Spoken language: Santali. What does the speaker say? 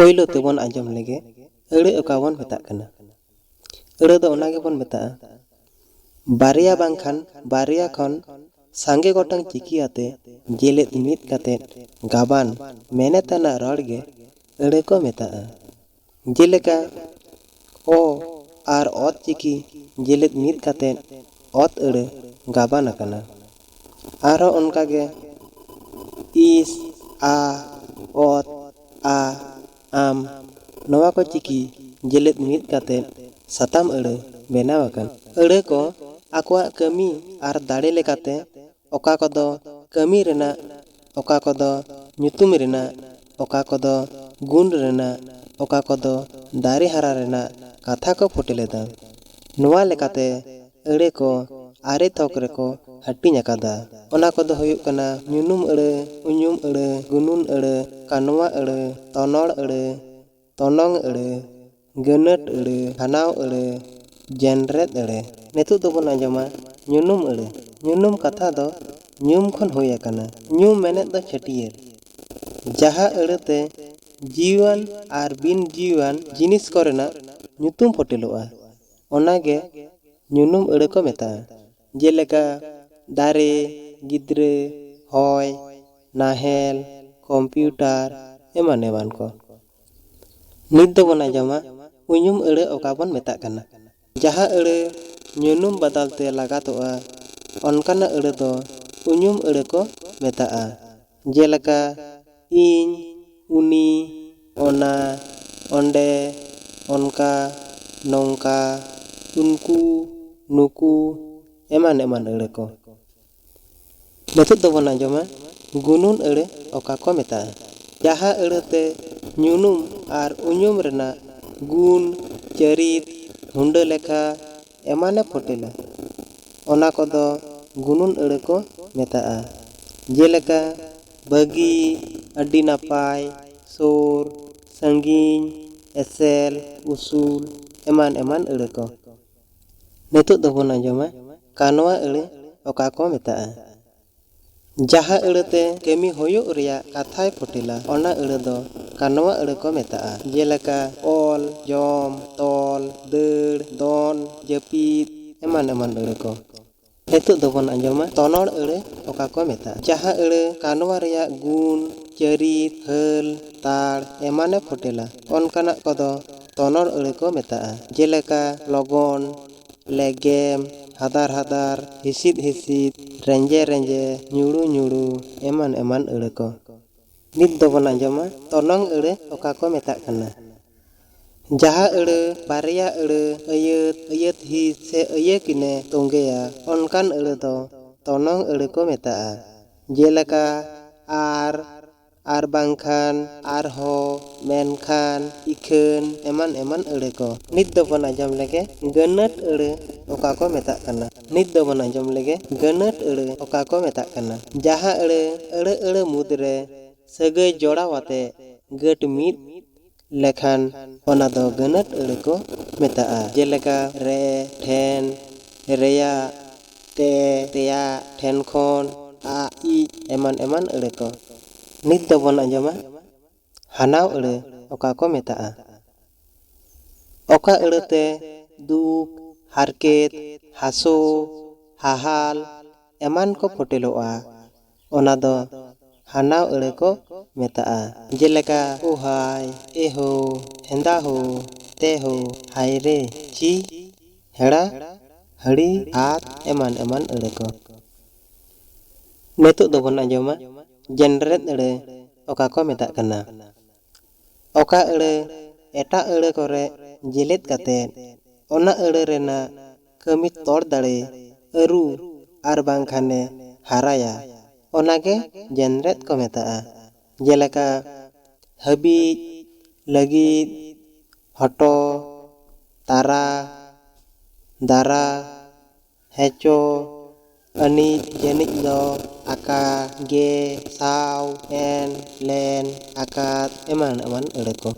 ᱯᱳᱭᱞᱳ ᱛᱮᱵᱚᱱ ᱟᱸᱡᱚᱢ ᱞᱮᱜᱮ ᱟᱹᱲᱟᱹ ᱚᱠᱟ ᱵᱚᱱ ᱢᱮᱛᱟᱜ ᱠᱟᱱᱟ। ᱟᱹᱲᱟᱹ ᱫᱚ ᱚᱱᱟ ᱜᱮᱵᱚᱱ ᱢᱮᱛᱟᱜᱼᱟ ᱵᱟᱨᱭᱟ ᱵᱟᱝᱠᱷᱟᱱ ᱵᱟᱨᱭᱟ ᱠᱷᱚᱱ ᱥᱟᱸᱜᱮ ᱜᱚᱴᱟᱝ ᱪᱤᱠᱤ ᱟᱛᱮ ᱡᱮᱞᱮᱫ ᱢᱤᱫ ᱠᱟᱛᱮᱫ ᱜᱟᱵᱟᱱ ᱢᱮᱱᱮᱛ ᱟᱱᱟᱜ ᱨᱚᱲ ᱜᱮ ᱟᱹᱲᱟᱹ ᱠᱚ ᱢᱮᱛᱟᱜᱼᱟ। ᱡᱮᱞᱮᱠᱟ ᱚ ᱟᱨ ᱚᱛ ᱪᱤᱠᱤ ᱡᱮᱞᱮᱫ ᱢᱤᱫ ᱠᱟᱛᱮᱫ ᱚᱛ ᱟᱹᱲᱟᱹ ᱜᱟᱵᱟᱱ ᱟᱠᱟᱱᱟ। ᱟᱨᱦᱚᱸ ᱚᱱᱠᱟᱜᱮ ᱤᱥ, ᱟ, ᱚᱛ, ᱟ, ᱟᱢ ᱱᱚᱣᱟ ᱠᱚ ᱪᱤᱠᱤ ᱡᱮᱞᱮᱫ ᱢᱤᱫ ᱠᱟᱛᱮᱫ ᱥᱟᱛᱟᱢ ᱟᱹᱲᱟᱹ ᱵᱮᱱᱟᱣ ᱟᱠᱟᱱ। ᱟᱹᱲᱟᱹ ko ᱟᱠᱚᱣᱟᱜ ᱠᱟᱹᱢᱤ ᱟᱨ ᱫᱟᱲᱮ ᱞᱮᱠᱟᱛᱮ ᱚᱠᱟ ᱠᱚᱫᱚ ᱠᱟᱹᱢᱤ ᱨᱮᱱᱟᱜ, ᱚᱠᱟ ᱠᱚᱫᱚ ᱧᱩᱛᱩᱢ ᱨᱮᱱᱟᱜ, ᱚᱠᱟ ᱠᱚᱫᱚ ᱜᱩᱱ ᱨᱮᱱᱟᱜ, ᱚᱠᱟ ᱠᱚᱫᱚ ᱫᱟᱨᱮ ᱦᱟᱨᱟ ᱨᱮᱱᱟᱜ ᱠᱟᱛᱷᱟ ᱠᱚ ᱯᱷᱳᱴᱮᱞᱮᱫᱟ। ᱱᱚᱣᱟ ᱞᱮᱠᱟᱛᱮ ᱟᱹᱲᱟᱹ ko ᱟᱨᱮ ᱛᱷᱚᱠ ᱨᱮᱠᱚ ᱦᱟᱹᱴᱤᱧ ᱟᱠᱟᱫᱟ। ᱚᱱᱟ ᱠᱚᱫᱚ ᱦᱩᱭᱩᱜ ᱠᱟᱱᱟ ᱧᱩᱱᱩᱢ ᱟᱹᱲᱟᱹ, ᱩᱧᱩᱢ ᱟᱹᱲᱟᱹ, ᱜᱩᱱᱩᱱ ᱟᱹᱲᱟᱹ, ᱠᱟᱱᱣᱟ ᱟᱹᱲᱟᱹ, ᱛᱚᱱᱚᱲ ᱟᱹᱲᱟᱹ, ᱛᱚᱱᱚᱝ ᱟᱹᱲᱟᱹ, ᱜᱟᱹᱱᱟᱹᱴ ᱟᱹᱲᱟᱹ, ᱦᱟᱱᱟᱣ ᱟᱹᱲᱟᱹ, ᱡᱮᱱᱨᱮᱫ ᱟᱹᱲᱟᱹ। ᱱᱤᱛᱚᱜ ᱫᱚᱵᱚᱱ ᱟᱸᱡᱚᱢᱟ ᱧᱩᱱᱩᱢ ᱟᱹᱲᱟᱹ। ᱧᱩᱱᱩᱢ ᱠᱟᱛᱷᱟ ᱫᱚ ᱧᱩᱢ ᱠᱷᱚᱱ ᱦᱩᱭ ᱟᱠᱟᱱᱟ। ᱧᱩᱢ ᱢᱮᱱᱮᱫ ᱫᱚ ᱪᱷᱟᱹᱴᱭᱟᱹᱨ। ᱡᱟᱦᱟᱸ ᱟᱹᱲᱟᱹᱛᱮ ᱡᱤᱣᱤᱣᱟᱱ ᱟᱨ ᱵᱤᱱ ᱡᱤᱣᱤᱣᱟᱱ ᱡᱤᱱᱤᱥ ᱠᱚᱨᱮᱱᱟᱜ ᱧᱩᱛᱩᱢ ᱯᱷᱳᱴᱮᱞᱚᱜᱼᱟ ᱚᱱᱟᱜᱮ ᱧᱩᱱᱩᱢ ᱟᱹᱲᱟᱹ ᱠᱚ ᱢᱮᱛᱟᱜᱼᱟ। ᱡᱮᱞᱮᱠᱟ ᱫᱟᱨᱮ, ᱜᱤᱫᱽᱨᱟᱹ, ᱦᱚᱭ, ᱱᱟᱦᱮᱞ, ᱠᱚᱢᱯᱤᱭᱩᱴᱟᱨ ᱮᱢᱟᱱ ᱮᱢᱟᱱ ᱠᱚ। ᱱᱤᱛ ᱫᱚᱵᱚᱱ ᱟᱸᱡᱚᱢᱟ ᱩᱧᱩᱢ ᱟᱹᱲᱟᱹ ᱚᱠᱟ ᱵᱚᱱ ᱢᱮᱛᱟᱜ ᱠᱟᱱᱟ। ᱡᱟᱦᱟᱸ ᱟᱹᱲᱟᱹ ᱧᱩᱱᱩᱢ ᱵᱟᱫᱟᱞ ᱛᱮ ᱞᱟᱜᱟᱛᱚᱜᱼᱟ ᱚᱱᱠᱟᱱᱟᱜ ᱟᱹᱲᱟᱹ ᱫᱚ ᱩᱧᱩᱢ ᱟᱹᱲᱟᱹ ᱠᱚ ᱢᱮᱛᱟᱜᱼᱟ। ᱡᱮᱞᱮᱠᱟ ᱤᱧ, ᱩᱱᱤ, ᱚᱱᱟ, ᱚᱸᱰᱮ, ᱚᱱᱠᱟ, ᱱᱚᱝᱠᱟ, ᱩᱱᱠᱩ, ᱱᱩᱠᱩ ᱮᱢᱟᱱ ᱮᱢᱟᱱ ᱟᱹᱲᱟᱹ ᱠᱚ। ᱱᱤᱛᱚᱜ ᱫᱚᱵᱚᱱ ᱟᱸᱡᱚᱢᱟ ᱜᱩᱱᱩᱱ ᱟᱹᱲᱟᱹ ᱚᱠᱟ ᱠᱚ ᱢᱮᱛᱟᱜᱼᱟ। ᱡᱟᱦᱟᱸ ᱟᱹᱲᱟᱹᱛᱮ ᱧᱩᱱᱩᱢ ᱟᱨ ᱩᱧᱩᱢ ᱨᱮᱱᱟᱜ ᱜᱩᱱ, ᱪᱟᱹᱨᱤᱛ, ᱦᱩᱸᱰᱟᱹ ᱞᱮᱠᱷᱟ ᱮᱢᱟᱱᱮ ᱯᱷᱳᱴᱮᱞᱟ ᱚᱱᱟ ᱠᱚᱫᱚ ᱜᱩᱱᱩᱱ ᱟᱹᱲᱟᱹ ᱠᱚ ᱢᱮᱛᱟᱜᱼᱟ। ᱡᱮᱞᱮᱠᱟ ᱵᱷᱟᱹᱜᱤ, ᱟᱹᱰᱤ ᱱᱟᱯᱟᱭ, ᱥᱩᱨ, ᱥᱟᱺᱜᱤᱧ, ᱮᱥᱮᱞ, ᱩᱥᱩᱞ ᱮᱢᱟᱱ ᱮᱢᱟᱱ ᱟᱹᱲᱟᱹ ᱠᱚ। ᱱᱤᱛᱚᱜ ᱫᱚᱵᱚᱱ ᱟᱸᱡᱚᱢᱟ ᱠᱟᱱᱣᱟ ᱟᱹᱲᱟᱹ ᱚᱠᱟ ᱠᱚ ᱢᱮᱛᱟᱜᱼᱟ। ᱡᱟᱦᱟᱸ ᱟᱹᱲᱟᱹᱛᱮ ᱠᱟᱹᱢᱤ ᱦᱩᱭᱩᱜ ᱨᱮᱭᱟᱜ ᱠᱟᱛᱷᱟᱭ ᱯᱷᱳᱴᱮᱞᱟ ᱚᱱᱟ ᱟᱹᱲᱟᱹ ᱫᱚ ᱠᱟᱱᱣᱟ ᱟᱹᱲᱟᱹ ᱠᱚ ᱢᱮᱛᱟᱜᱼᱟ। ᱡᱮᱞᱮᱠᱟ ᱚᱞ, ᱡᱚᱢ, ᱛᱚᱞ, ᱫᱟᱹᱲ, ᱫᱚᱱ, ᱡᱟᱹᱯᱤᱫ ᱮᱢᱟᱱ ᱮᱢᱟᱱ ᱟᱹᱲᱟᱹ ᱠᱚ। ᱱᱤᱛᱚᱜ ᱫᱚᱵᱚᱱ ᱟᱸᱡᱚᱢᱟ ᱛᱚᱱᱚᱲ ᱟᱹᱲᱟᱹ ᱚᱠᱟ ᱠᱚ ᱢᱮᱛᱟᱜᱼᱟ। ᱡᱟᱦᱟᱸ ᱟᱹᱲᱟᱹ ᱠᱟᱱᱣᱟ ᱨᱮᱭᱟᱜ ᱜᱩᱱ, ᱪᱟᱹᱨᱤᱛ, ᱦᱟᱹᱞ, ᱛᱟᱲ ᱮᱢᱟᱱᱮ ᱯᱷᱳᱴᱮᱞᱟ ᱚᱱᱠᱟᱱᱟᱜ ᱠᱚᱫᱚ ᱛᱚᱱᱚᱲ ᱟᱹᱲᱟᱹ ᱠᱚ ᱢᱮᱛᱟᱜᱼᱟ। ᱡᱮᱞᱮᱠᱟ ᱞᱚᱜᱚᱱ, ᱞᱮᱜᱮᱢ, ᱦᱟᱫᱟᱨ ᱦᱟᱫᱟᱨ, ᱦᱤᱥᱤᱫ ᱦᱤᱥᱤᱫ, ᱨᱮᱸᱡᱮ ᱨᱮᱸᱡᱮ, ᱧᱩᱲᱩ ᱧᱩᱲᱩ ᱮᱢᱟᱱ ᱮᱢᱟᱱ ᱟᱹᱲᱟᱹ ᱠᱚ। ᱱᱤᱛ ᱫᱚᱵᱚᱱ ᱟᱸᱡᱚᱢᱟ ᱛᱚᱱᱚᱝ ᱟᱹᱲᱟᱹ ᱚᱠᱟ ᱠᱚ ᱢᱮᱛᱟᱜ ᱠᱟᱱᱟ। ᱡᱟᱦᱟᱸ ᱟᱹᱲᱟᱹ ᱵᱟᱨᱭᱟ ᱟᱹᱲᱟᱹ ᱟᱹᱭᱟᱹᱛ, ᱟᱹᱭᱟᱹᱛ ᱦᱤᱸᱥ ᱥᱮ ᱟᱹᱭᱟᱹ ᱠᱤᱱᱮ ᱛᱚᱸᱜᱮᱭᱟ ᱚᱱᱠᱟᱱ ᱟᱹᱲᱟᱹ ᱫᱚ ᱛᱚᱱᱚᱝ ᱟᱹᱲᱟᱹ ᱠᱚ ᱢᱮᱛᱟᱜᱼᱟ। ᱡᱮᱞᱮᱠᱟ ᱟᱨ ᱵᱟᱝᱠᱷᱟᱱ, ᱟᱨᱦᱚᱸ, ᱢᱮᱱᱠᱷᱟন, ᱤᱠᱷᱟᱹᱱ ᱮᱢᱟᱱ ᱮᱢᱟᱱ ᱟᱹᱲᱟᱹ ko। ᱱᱤᱛ ᱫᱚᱵᱚᱱ ᱟᱸᱡᱚᱢ ᱞᱮᱜᱮ ᱜᱟᱹᱱᱟᱹᱴ ᱟᱹᱲᱟᱹ ᱚᱠᱟ ᱠᱚ ᱢᱮᱛᱟᱜ ᱠᱟᱱᱟ। ᱱᱤᱛ ᱫᱚᱵᱚᱱ ᱟᱸᱡᱚᱢ ᱞᱮᱜᱮ ᱜᱟᱹᱱᱟᱹᱴ ᱟᱹᱲᱟᱹ ᱚᱠᱟ ᱠᱚ ᱢᱮᱛᱟᱜ ᱠᱟᱱᱟ। ᱡᱟᱦᱟᱸ ᱟᱹᱲᱟᱹ ᱟᱹᱲᱟᱹ ᱢᱩᱫᱽᱨᱮ ᱥᱟᱹᱜᱟᱹᱭ ᱡᱚᱲᱟᱣ ᱟᱛᱮ ᱜᱟᱹᱴ ᱢᱤᱫ ᱞᱮᱠᱷᱟᱱ ᱚᱱᱟ ᱫᱚ ᱜᱟᱹᱱᱟᱹᱴ ᱟᱹᱲᱟᱹ ᱠᱚ ᱢᱮᱛᱟᱜᱼᱟ। ᱡᱮᱞᱮᱠᱟ ᱨᱮ, ᱴᱷᱮᱱ, ᱨᱮᱭᱟᱜ, ᱛᱮ, ᱛᱮᱭᱟᱜ, ᱴᱷᱮᱱ ᱠᱷᱚᱱ, ᱟᱜ, ᱤᱡ ᱮᱢᱟᱱ ᱮᱢᱟᱱ ᱟᱹᱲᱟᱹ ᱠᱚ। ᱱᱤᱛ ᱫᱚᱵᱚᱱ ᱟᱸᱡᱚᱢᱟ ᱦᱟᱱᱟᱣ ᱟᱹᱲᱟᱹ ᱚᱠᱟ ᱠᱚ ᱢᱮᱛᱟᱜᱼᱟ। ᱚᱠᱟ ᱟᱹᱲᱟᱹᱛᱮ ᱫᱩᱠ, ᱦᱟᱨᱠᱮᱛ, ᱦᱟᱹᱥᱩ, ᱦᱟᱦᱟᱞ ᱮᱢᱟᱱ ᱠᱚ ᱯᱷᱳᱴᱮᱞᱚᱜᱼᱟ ᱚᱱᱟ ᱫᱚ ᱦᱟᱱᱟᱣ ᱟᱹᱲᱟᱹ ᱠᱚ ᱢᱮᱛᱟᱜᱼᱟ। ᱡᱮᱞᱮᱠᱟ ᱳᱦᱟᱭ, ᱮᱦᱳ, ᱦᱮᱸᱫᱟᱦᱳ, ᱛᱮᱦᱳ, ᱦᱟᱭᱨᱮ, ᱪᱤ, ᱦᱮᱲᱟ, ᱦᱟᱹᱲᱤ, ᱟᱫ ᱮᱢᱟᱱ ᱮᱢᱟᱱ ᱟᱹᱲᱟᱹ ᱠᱚ। ᱱᱤᱛᱚᱜ ᱫᱚᱵᱚᱱ ᱟᱸᱡᱚᱢᱟ ᱡᱮᱱᱨᱮᱫ ᱟᱹᱲᱟᱹ ᱚᱠᱟ ᱠᱚ ᱢᱮᱛᱟᱜ ᱠᱟᱱᱟ। ᱚᱠᱟ ᱟᱹᱲᱟᱹ ᱮᱴᱟᱜ ᱟᱹᱲᱟᱹ ᱠᱚᱨᱮ ᱡᱮᱞᱮᱫ ᱠᱟᱛᱮᱫ ᱚᱱᱟ ᱟᱹᱲᱟᱹ ᱨᱮᱱᱟᱜ ᱠᱟᱹᱢᱤ ᱛᱚᱲ ᱫᱟᱲᱮ, ᱟᱹᱨᱩ ᱟᱨ ᱵᱟᱝᱠᱷᱟᱱᱮ ᱦᱟᱨᱟᱭᱟ ᱚᱱᱟᱜᱮ ᱡᱮᱱᱨᱮᱫ ᱠᱚ ᱢᱮᱛᱟᱜᱼᱟ। ᱡᱮᱞᱮᱠᱟ ᱦᱟᱹᱵᱤᱡ, ᱞᱟᱹᱜᱤᱫ, ᱦᱚᱴᱚ, ᱛᱟᱨᱟ, ᱫᱟᱨᱟ, ᱦᱮᱪᱚ, ᱟᱹᱱᱤᱡ, ᱡᱟᱹᱱᱤᱡ ᱫᱚ, ᱟᱠᱟ, ᱜᱮ, ᱥᱟᱶ, ᱮᱱ, ᱞᱮᱱ, ᱟᱠᱟᱫ ᱮᱢᱟᱱ ᱮᱢᱟᱱ ᱟᱹᱲᱟᱹ ᱠᱚ।